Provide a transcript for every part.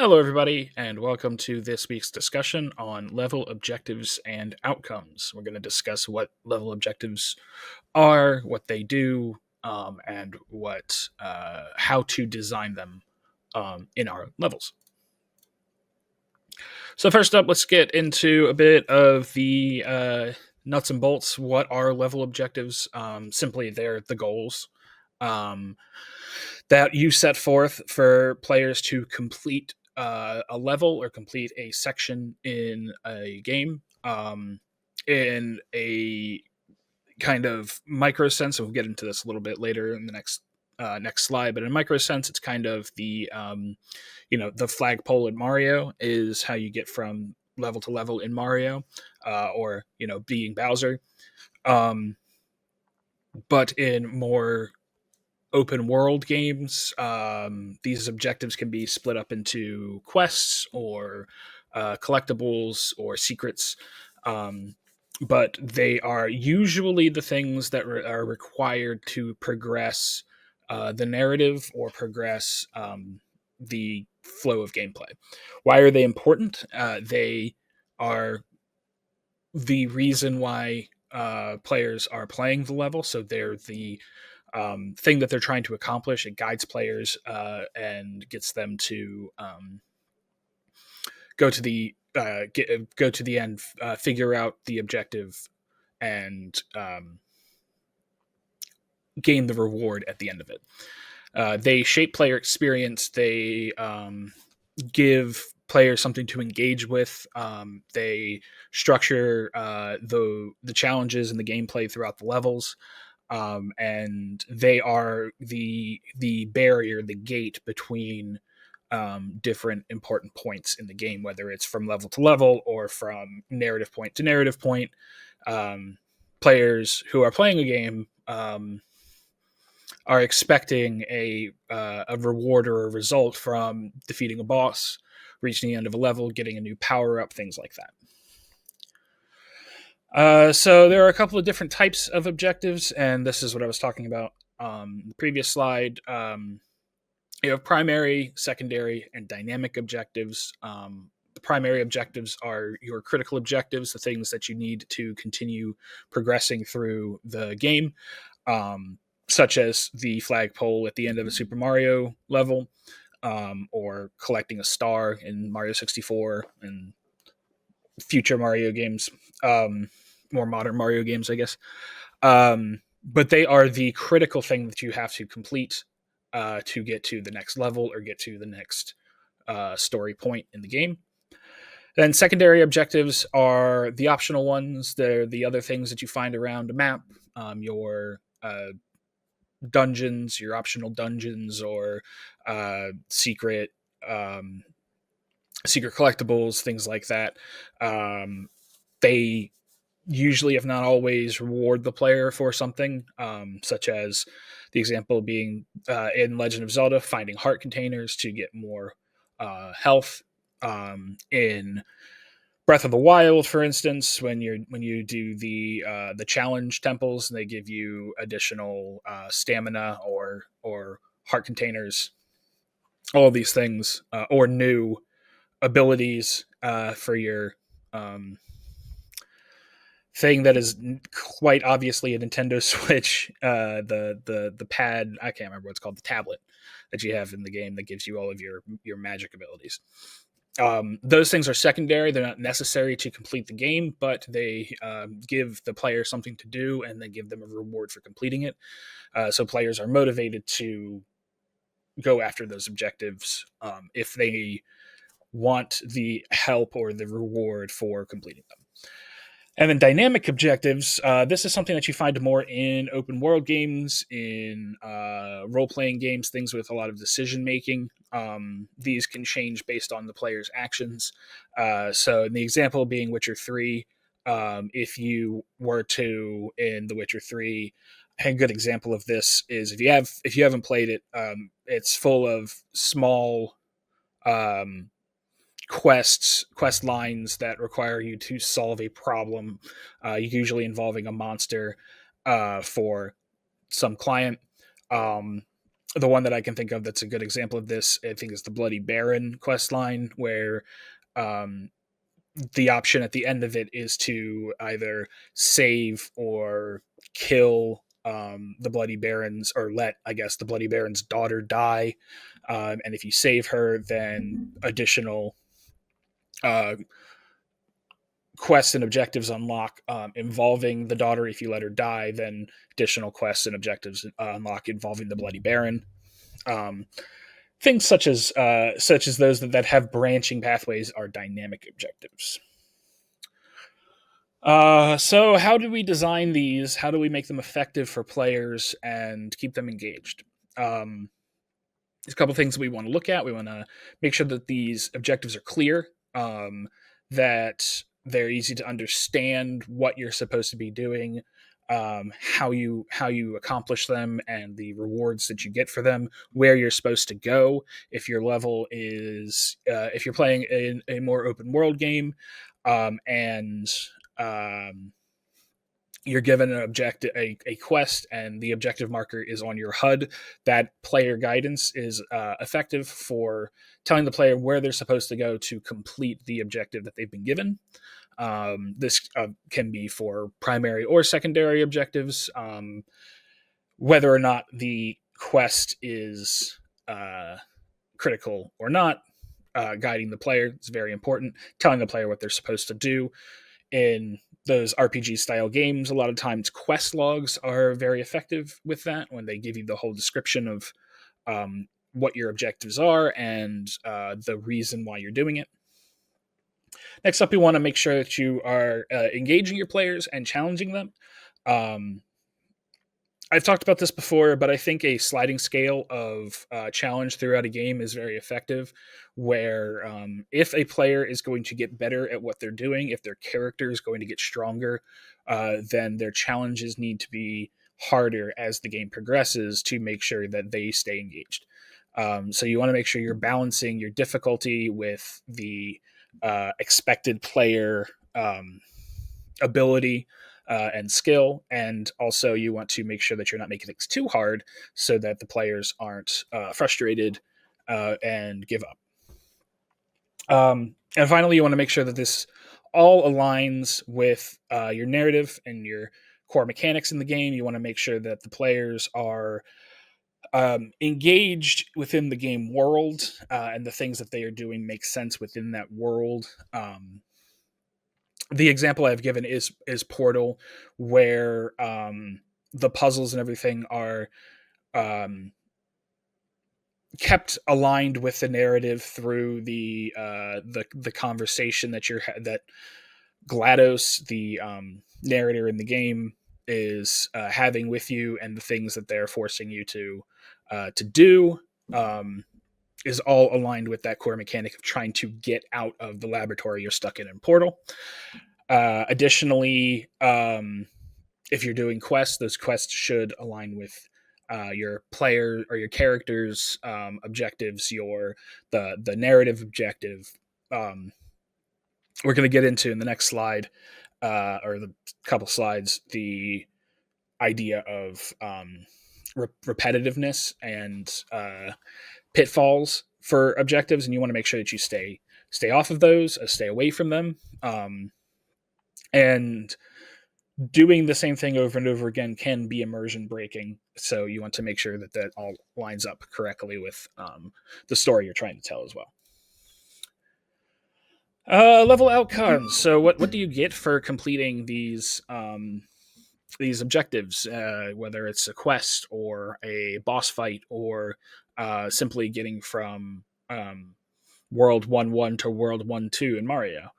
Hello, everybody, and welcome to this week's discussion on level objectives and outcomes. We're going to discuss what level objectives are, what they do, and how to design them in our levels. So, first up, let's get into a bit of the nuts and bolts. What are level objectives? Simply, they're the goals um, that you set forth for players to complete a level or complete a section in a game. In a kind of micro sense, and we'll get into this a little bit later in the next slide. But in a micro sense, it's kind of the flagpole in Mario is how you get from level to level in Mario, or being Bowser. Um, but in more open world games, these objectives can be split up into quests or collectibles or secrets. But they are usually the things that are required to progress the narrative or progress the flow of gameplay. Why are they important? They are the reason why players are playing the level. So they're the thing that they're trying to accomplish. It guides players and gets them to go to the go to the end, figure out the objective, and gain the reward at the end of it. They shape player experience. They give players something to engage with. They structure the challenges and the gameplay throughout the levels. And they are the barrier, the gate between different important points in the game, whether it's from level to level or from narrative point to narrative point. Players who are playing a game are expecting a reward or a result from defeating a boss, reaching the end of a level, getting a new power up, things like that. So there are a couple of different types of objectives, and this is what I was talking about in the previous slide. You have primary, secondary, and dynamic objectives. The primary objectives are your critical objectives, the things that you need to continue progressing through the game, such as the flagpole at the end of a Super Mario level, or collecting a star in Mario 64 and future Mario games, more modern Mario games, I guess. But they are the critical thing that you have to complete to get to the next level or get to the next story point in the game. Then secondary objectives are the optional ones. They're the other things that you find around a map, your dungeons, your optional dungeons, or secret collectibles, things like that. They usually, if not always, reward the player for something, such as the example being in Legend of Zelda, finding heart containers to get more health. In Breath of the Wild, for instance, when you do the challenge temples, and they give you additional stamina or heart containers, all of these things, or new abilities for your thing that is quite obviously a Nintendo Switch, the pad, I can't remember what it's called, the tablet that you have in the game that gives you all of your magic abilities. Those things are secondary. They're not necessary to complete the game, but they give the player something to do, and they give them a reward for completing it. So players are motivated to go after those objectives if they want the help or the reward for completing them. And then dynamic objectives. This is something that you find more in open world games, in role playing games, things with a lot of decision making. These can change based on the player's actions. So, in the example being Witcher 3, if you were to, in The Witcher 3, a good example of this is if you haven't played it, it's full of small quest lines that require you to solve a problem, usually involving a monster, for some client. The one that I can think of that's a good example of this, I think, is the Bloody Baron quest line, where um, the option at the end of it is to either save or kill the Bloody Baron's, or let, I guess, the Bloody Baron's daughter die. And if you save her, then additional uh, quests and objectives unlock involving the daughter. If you let her die, then additional quests and objectives unlock involving the Bloody Baron. Um, Things such as those that have branching pathways are dynamic objectives. So how do we design these? How do we make them effective for players and keep them engaged? Um, there's a couple things we want to look at. We want to make sure that these objectives are clear, that they're easy to understand what you're supposed to be doing, how you accomplish them, and the rewards that you get for them, where you're supposed to go. If your level is, if you're playing in a more open world game, and um, you're given an objective, a quest, and the objective marker is on your HUD. That player guidance is effective for telling the player where they're supposed to go to complete the objective that they've been given. This can be for primary or secondary objectives. Whether or not the quest is critical or not, guiding the player is very important. Telling the player what they're supposed to do. In those RPG style games, a lot of times quest logs are very effective with that, when they give you the whole description of what your objectives are and the reason why you're doing it. Next up, we want to make sure that you are engaging your players and challenging them. Um, I've talked about this before, but I think a sliding scale of challenge throughout a game is very effective, where if a player is going to get better at what they're doing, if their character is going to get stronger, then their challenges need to be harder as the game progresses to make sure that they stay engaged. So you want to make sure you're balancing your difficulty with the expected player ability and skill, and also you want to make sure that you're not making things too hard so that the players aren't frustrated and give up. And finally, you want to make sure that this all aligns with your narrative and your core mechanics in the game. You want to make sure that the players are engaged within the game world, and the things that they are doing make sense within that world. The example I've given is Portal, where the puzzles and everything are kept aligned with the narrative through the conversation that GLaDOS, the narrator in the game, is having with you, and the things that they're forcing you to do. Is all aligned with that core mechanic of trying to get out of the laboratory you're stuck in Portal. Additionally, if you're doing quests, those quests should align with your player or your character's objectives, the narrative objective. We're going to get into in the next slide, or the couple slides, the idea of repetitiveness and pitfalls for objectives, and you want to make sure that you stay off of those, stay away from them, and doing the same thing over and over again can be immersion breaking. So you want to make sure that that all lines up correctly with the story you're trying to tell as well. Level outcomes. So what do you get for completing these objectives, whether it's a quest or a boss fight, or simply getting from World 1-1 to World 1-2 in Mario?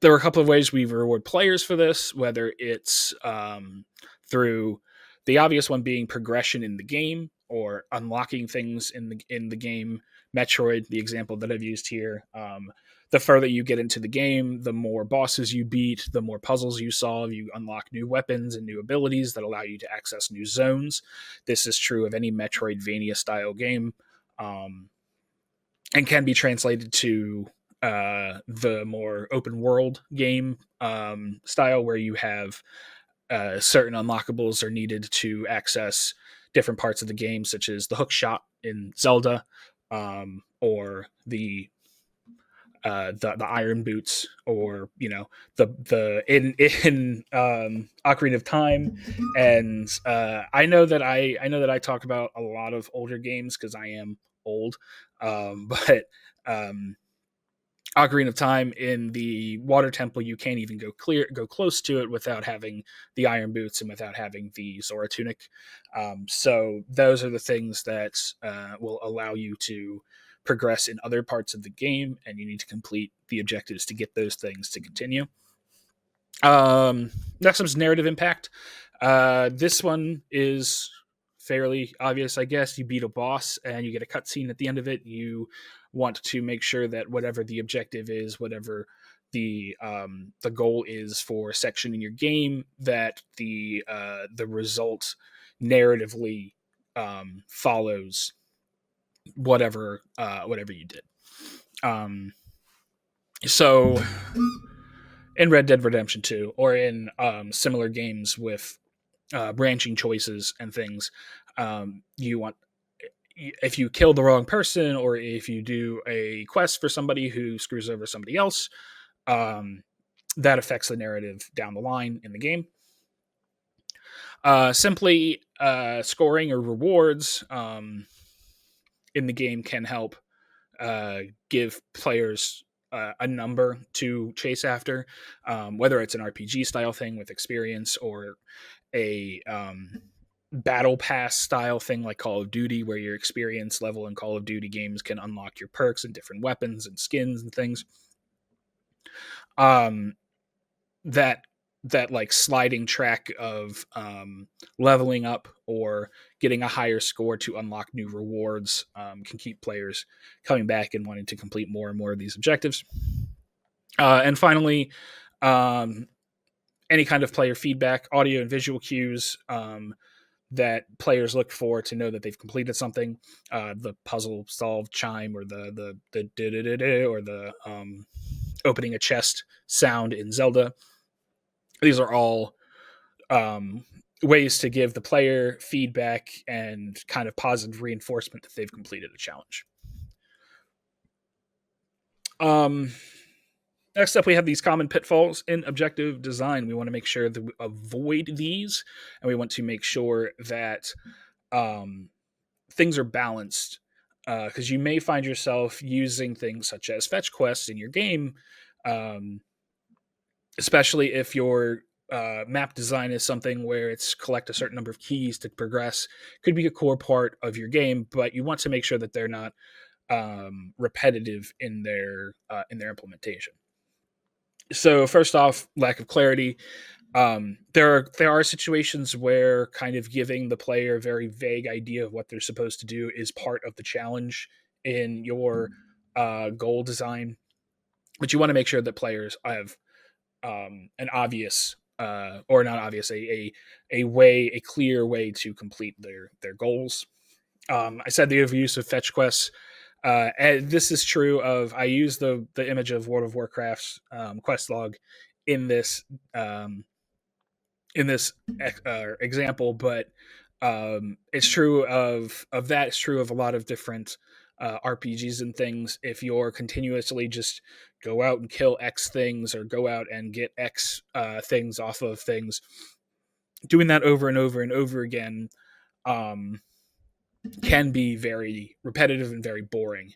There are a couple of ways we reward players for this, whether it's through the obvious one being progression in the game or unlocking things in the game. Metroid, the example that I've used here. The further you get into the game, the more bosses you beat, the more puzzles you solve. You unlock new weapons and new abilities that allow you to access new zones. This is true of any Metroidvania style game, and can be translated to the more open world game style, where you have certain unlockables are needed to access different parts of the game, such as the hook shot in Zelda, or the iron boots, or the in Ocarina of Time. And I know that I talk about a lot of older games because I am old, but um, Ocarina of Time, in the water temple, you can't even go close to it without having the iron boots and without having the Zora tunic. So those are the things that will allow you to progress in other parts of the game, and you need to complete the objectives to get those things to continue. Next up is narrative impact. This one is fairly obvious, I guess. You beat a boss and you get a cutscene at the end of it. You want to make sure that whatever the objective is, whatever the goal is for a section in your game, that the result narratively follows whatever you did. So in Red Dead Redemption 2, or in similar games with branching choices and things, you want, if you kill the wrong person, or if you do a quest for somebody who screws over somebody else, um, that affects the narrative down the line in the game. Simply scoring or rewards in the game can help give players a number to chase after, whether it's an RPG style thing with experience, or a battle pass style thing like Call of Duty, where your experience level in Call of Duty games can unlock your perks and different weapons and skins and things. Um, that that like sliding track of leveling up or getting a higher score to unlock new rewards can keep players coming back and wanting to complete more and more of these objectives. And finally, um, any kind of player feedback, audio and visual cues that players look for to know that they've completed something. The puzzle solved chime, or the or the opening a chest sound in Zelda. These are all ways to give the player feedback and kind of positive reinforcement that they've completed a challenge. Um, Next up, we have these common pitfalls in objective design. We want to make sure that we avoid these, and we want to make sure that things are balanced, because you may find yourself using things such as fetch quests in your game, um, especially if your map design is something where it's collect a certain number of keys to progress. Could be a core part of your game, but you want to make sure that they're not repetitive in their implementation. So first off, lack of clarity. There are situations where kind of giving the player a very vague idea of what they're supposed to do is part of the challenge in your goal design, but you want to make sure that players have an obvious, or not obvious, a clear way to complete their goals. I said the overuse of fetch quests. And this is true of, I use the image of World of Warcraft's quest log in this um, example, but it's true of that. It's true of a lot of different RPGs and things. If you're continuously just go out and kill X things, or go out and get X things off of things, doing that over and over and over again um, can be very repetitive and very boring.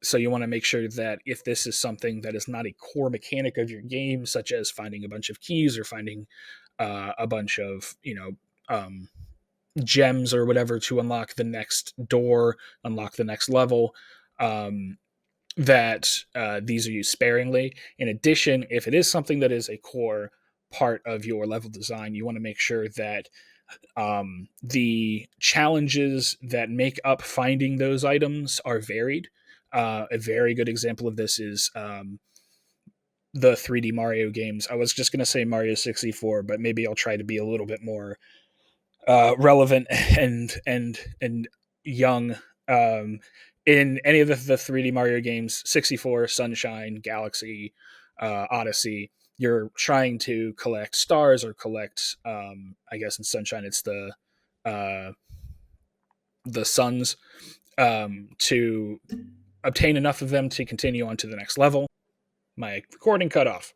So you want to make sure that if this is something that is not a core mechanic of your game, such as finding a bunch of keys, or finding a bunch of gems or whatever to unlock the next door, unlock the next level, that these are used sparingly. In addition, if it is something that is a core part of your level design, you want to make sure that the challenges that make up finding those items are varied. A very good example of this is the 3D Mario games. I was just going to say Mario 64, but maybe I'll try to be a little bit more relevant and young. In any of the 3D Mario games, 64, Sunshine, Galaxy, Odyssey, you're trying to collect stars or collect, I guess in Sunshine it's uh, the suns, to obtain enough of them to continue on to the next level. My recording cut off.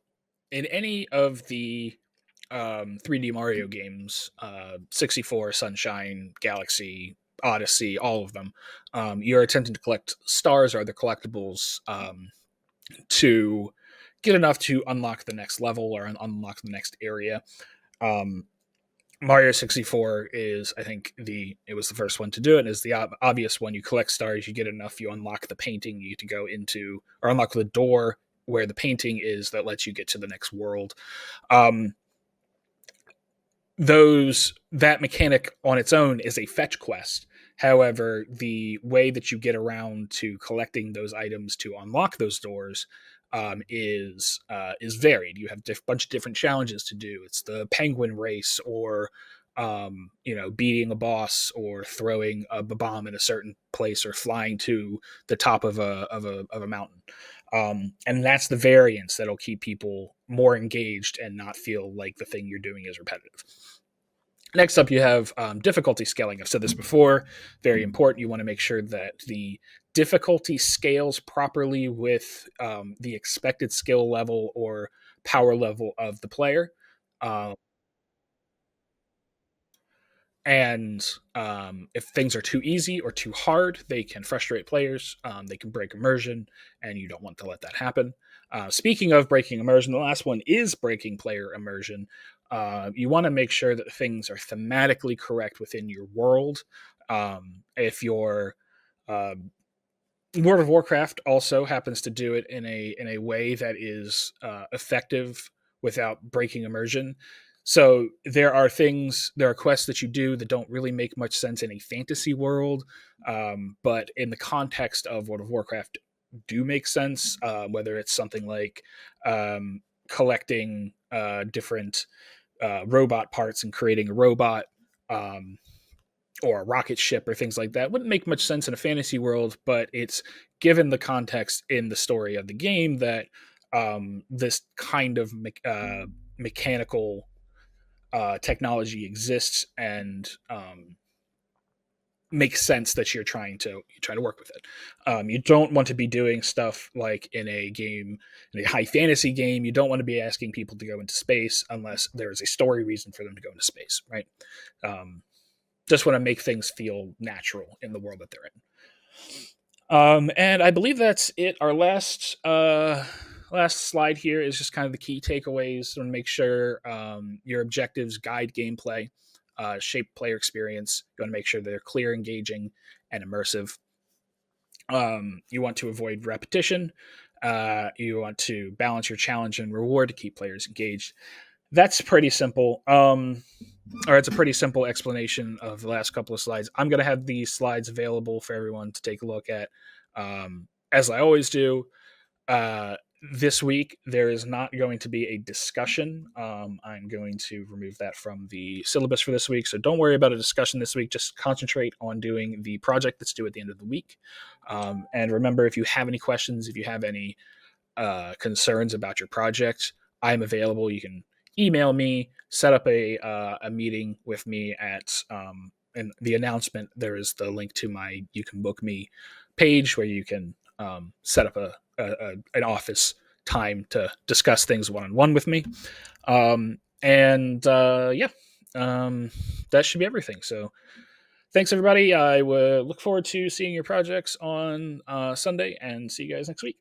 In any of the 3D Mario games, 64, Sunshine, Galaxy, Odyssey, all of them, you're attempting to collect stars or other collectibles, to get enough to unlock the next level or unlock the next area. Um, Mario 64 is, I think, it was the first one to do it. Is the obvious one. You collect stars, you get enough, you unlock the painting, you get to go into, or unlock the door where the painting is that lets you get to the next world. Um, that mechanic on its own is a fetch quest. However, the way that you get around to collecting those items to unlock those doors, is varied. You have a bunch of different challenges to do. It's the penguin race, or beating a boss, or throwing a bomb in a certain place, or flying to the top of a mountain. And that's the variance that'll keep people more engaged and not feel like the thing you're doing is repetitive. Next up, you have difficulty scaling. I've said this before, very important. You want to make sure that the difficulty scales properly with the expected skill level or power level of the player. Uh, and if things are too easy or too hard, they can frustrate players. They can break immersion, and you don't want to let that happen. Speaking of breaking immersion, the last one is breaking player immersion. You want to make sure that things are thematically correct within your world. If your World of Warcraft also happens to do it in a way that is effective without breaking immersion. So there are quests that you do that don't really make much sense in a fantasy world, but in the context of World of Warcraft, do make sense. Whether it's something like collecting different robot parts and creating a robot, um, or a rocket ship, or things like that, wouldn't make much sense in a fantasy world, but it's given the context in the story of the game that this kind of mechanical technology exists, and makes sense that you're trying to work with it. You don't want to be doing stuff like in a high fantasy game. You don't want to be asking people to go into space unless there is a story reason for them to go into space, right? Just want to make things feel natural in the world that they're in. And I believe that's it. Our last slide here is just kind of the key takeaways. To make sure your objectives guide gameplay, shape player experience. You want to make sure they're clear, engaging, and immersive. You want to avoid repetition. You want to balance your challenge and reward to keep players engaged. That's pretty simple. Or it's a pretty simple explanation of the last couple of slides. I'm going to have these slides available for everyone to take a look at, as I always do. This week, there is not going to be a discussion. I'm going to remove that from the syllabus for this week, so don't worry about a discussion this week. Just concentrate on doing the project that's due at the end of the week. And remember, if you have any questions, if you have any concerns about your project, I'm available. You can email me, set up a meeting with me at in the announcement. There is the link to my You Can Book Me page where you can set up an office time to discuss things one-on-one with me. That should be everything. So thanks, everybody. I will look forward to seeing your projects on Sunday, and see you guys next week.